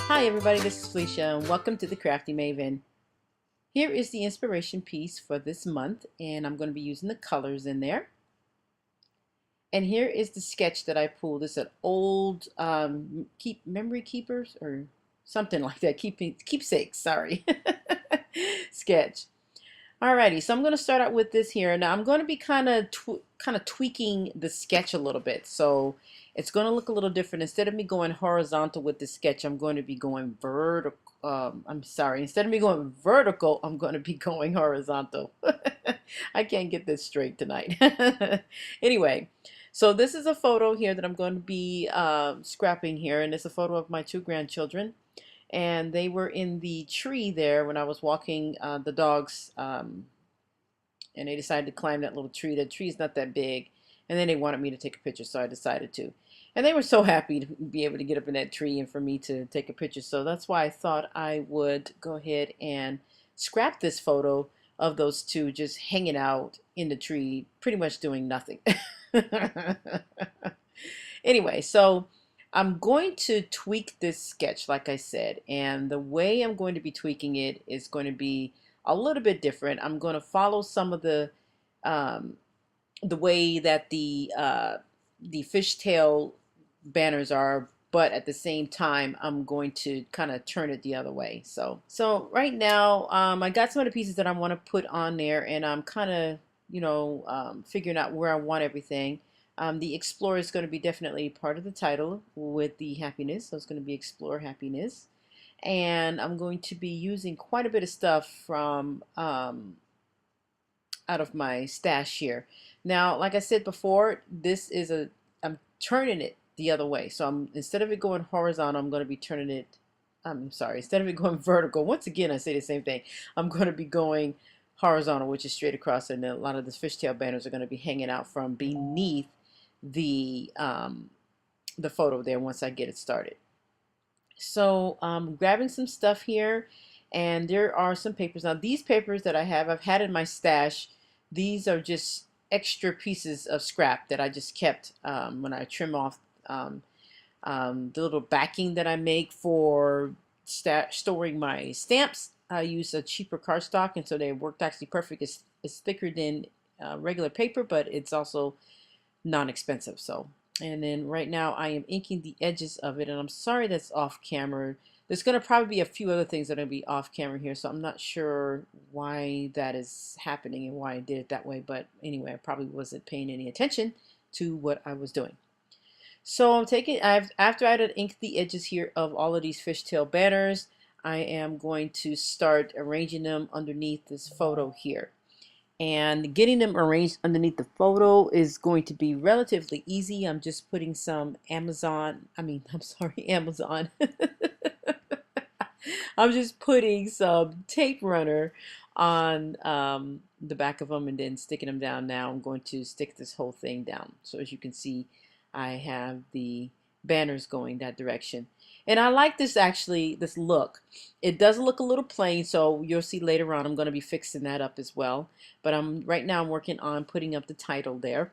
Hi everybody, this is Felicia and welcome to the Crafty Maven. Here is the inspiration piece for this month and I'm going to be using the colors in there. And here is the sketch that I pulled. It's an old memory keepers or something like that, keepsakes, sorry, sketch. Alrighty, so I'm going to start out with this here. Now I'm going to be kind of tweaking the sketch a little bit, so it's going to look a little different. Instead of me going horizontal with the sketch, I'm going to be going vertical. Instead of me going vertical, I'm going to be going horizontal. I can't get this straight tonight. Anyway, so this is a photo here that I'm going to be scrapping here, and it's a photo of my two grandchildren. And they were in the tree there when I was walking the dogs, and they decided to climb that little tree. The tree is not that big, and then they wanted me to take a picture, so I decided to. And they were so happy to be able to get up in that tree and for me to take a picture. So that's why I thought I would go ahead and scrap this photo of those two just hanging out in the tree, pretty much doing nothing. Anyway, so I'm going to tweak this sketch, like I said, and the way I'm going to be tweaking it is going to be a little bit different. I'm going to follow some of the way that the fishtail banners are, but at the same time, I'm going to kind of turn it the other way. So right now, I got some of the pieces that I want to put on there, and I'm kind of, figuring out where I want everything. The Explorer is going to be definitely part of the title with the happiness. So it's going to be Explore Happiness. And I'm going to be using quite a bit of stuff from out of my stash here. Now, like I said before, I'm turning it the other way. So instead of it going horizontal, I'm going to be turning it, I'm sorry, instead of it going vertical, once again, I say the same thing. I'm going to be going horizontal, which is straight across, and a lot of the fishtail banners are going to be hanging out from beneath the photo there once I get it started. So I'm grabbing some stuff here, and there are some papers. Now these papers that I've had in my stash. These are just extra pieces of scrap that I just kept when I trim off the little backing that I make for storing my stamps. I use a cheaper cardstock, and so they worked actually perfect. It's thicker than regular paper, but it's also non-expensive. So, and then right now I am inking the edges of it, and I'm sorry that's off camera. There's going to probably be a few other things that are going to be off camera here, so I'm not sure why that is happening and why I did it that way, but anyway, I probably wasn't paying any attention to what I was doing. So after I had inked the edges here of all of these fishtail banners, I am going to start arranging them underneath this photo here. And getting them arranged underneath the photo is going to be relatively easy. I'm just putting some Amazon. I'm just putting some tape runner on the back of them and then sticking them down. Now I'm going to stick this whole thing down. So as you can see, I have the banners going that direction. And I like this look. It does look a little plain, so you'll see later on I'm going to be fixing that up as well. But right now I'm working on putting up the title there.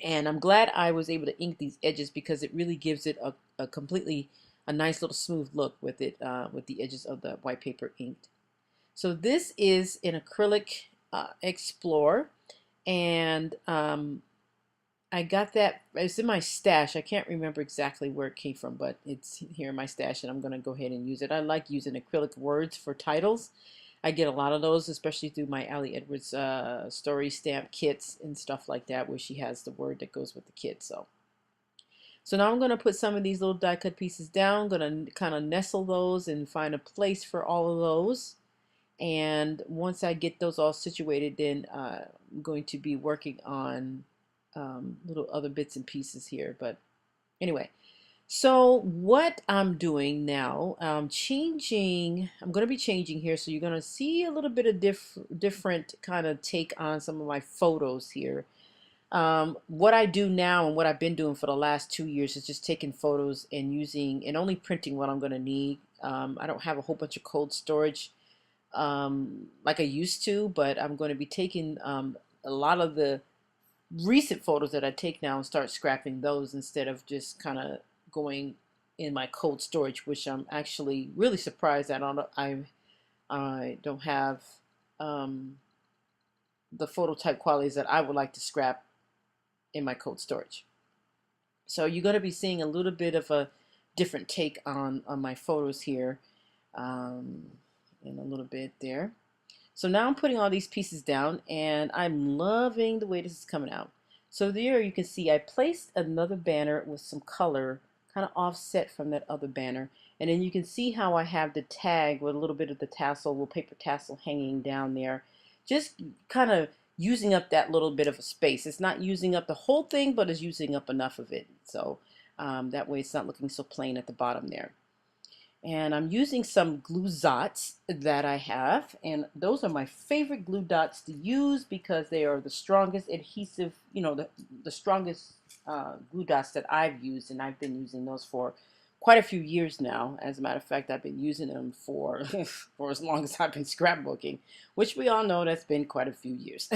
And I'm glad I was able to ink these edges because it really gives it a nice little smooth look with it, with the edges of the white paper inked. So this is an acrylic Explorer, and I got that, it's in my stash. I can't remember exactly where it came from, but it's here in my stash, and I'm going to go ahead and use it. I like using acrylic words for titles. I get a lot of those, especially through my Allie Edwards story stamp kits and stuff like that, where she has the word that goes with the kit. So now I'm going to put some of these little die cut pieces down. I'm going to kind of nestle those and find a place for all of those. And once I get those all situated, then I'm going to be working on little other bits and pieces here. But anyway, so what I'm doing now, I'm going to be changing here, so you're going to see a little bit of different kind of take on some of my photos here. What I do now and what I've been doing for the last 2 years is just taking photos and only printing what I'm going to need. I don't have a whole bunch of cold storage like I used to, but I'm going to be taking a lot of the recent photos that I take now and start scrapping those instead of just kind of going in my cold storage, which I'm actually really surprised that I don't have um, the phototype qualities that I would like to scrap in my cold storage. So you're going to be seeing a little bit of a different take on my photos here um, in a little bit there. So now I'm putting all these pieces down and I'm loving the way this is coming out. So there you can see I placed another banner with some color kind of offset from that other banner. And then you can see how I have the tag with a little bit of the tassel, little paper tassel hanging down there. Just kind of using up that little bit of a space. It's not using up the whole thing, but it's using up enough of it. So that way it's not looking so plain at the bottom there. And I'm using some glue dots that I have, and those are my favorite glue dots to use because they are the strongest adhesive, you know, the strongest glue dots that I've used, and I've been using those for quite a few years now. As a matter of fact, I've been using them for for as long as I've been scrapbooking, which we all know that's been quite a few years.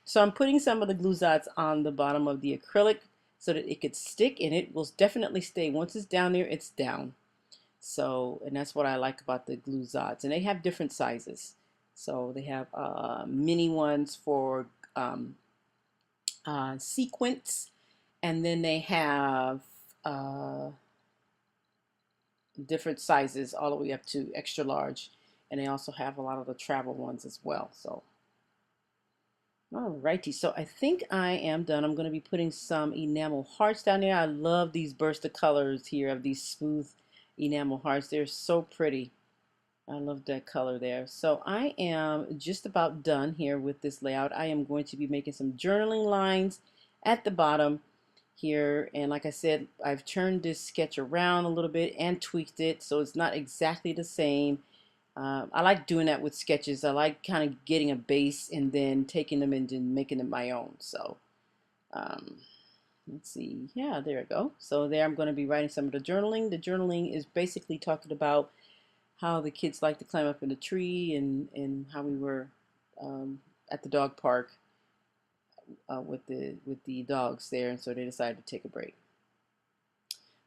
So I'm putting some of the glue dots on the bottom of the acrylic so that it could stick, and it will definitely stay. Once it's down there, it's down. So, and that's what I like about the glue dots. And they have different sizes. So they have mini ones for sequins, and then they have different sizes all the way up to extra large. And they also have a lot of the travel ones as well. So alrighty, so I think I am done. I'm going to be putting some enamel hearts down there. I love these burst of colors here of these smooth enamel hearts. They're so pretty. I love that color there. So I am just about done here with this layout. I am going to be making some journaling lines at the bottom here. And like I said, I've turned this sketch around a little bit and tweaked it so it's not exactly the same. I like doing that with sketches. I like kind of getting a base and then taking them and then making them my own. So let's see. Yeah, there we go. So there I'm going to be writing some of the journaling. The journaling is basically talking about how the kids like to climb up in the tree and how we were at the dog park with the dogs there, and so they decided to take a break.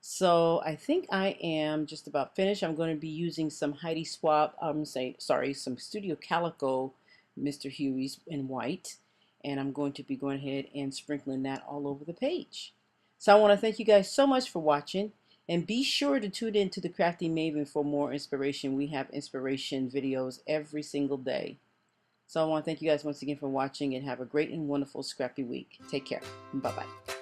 So I think I am just about finished. I'm going to be using some Heidi Swap, some Studio Calico Mr. Huey's in white. And I'm going to be going ahead and sprinkling that all over the page. So I want to thank you guys so much for watching. And be sure to tune in to the Crafty Maven for more inspiration. We have inspiration videos every single day. So I want to thank you guys once again for watching and have a great and wonderful scrappy week. Take care. Bye-bye.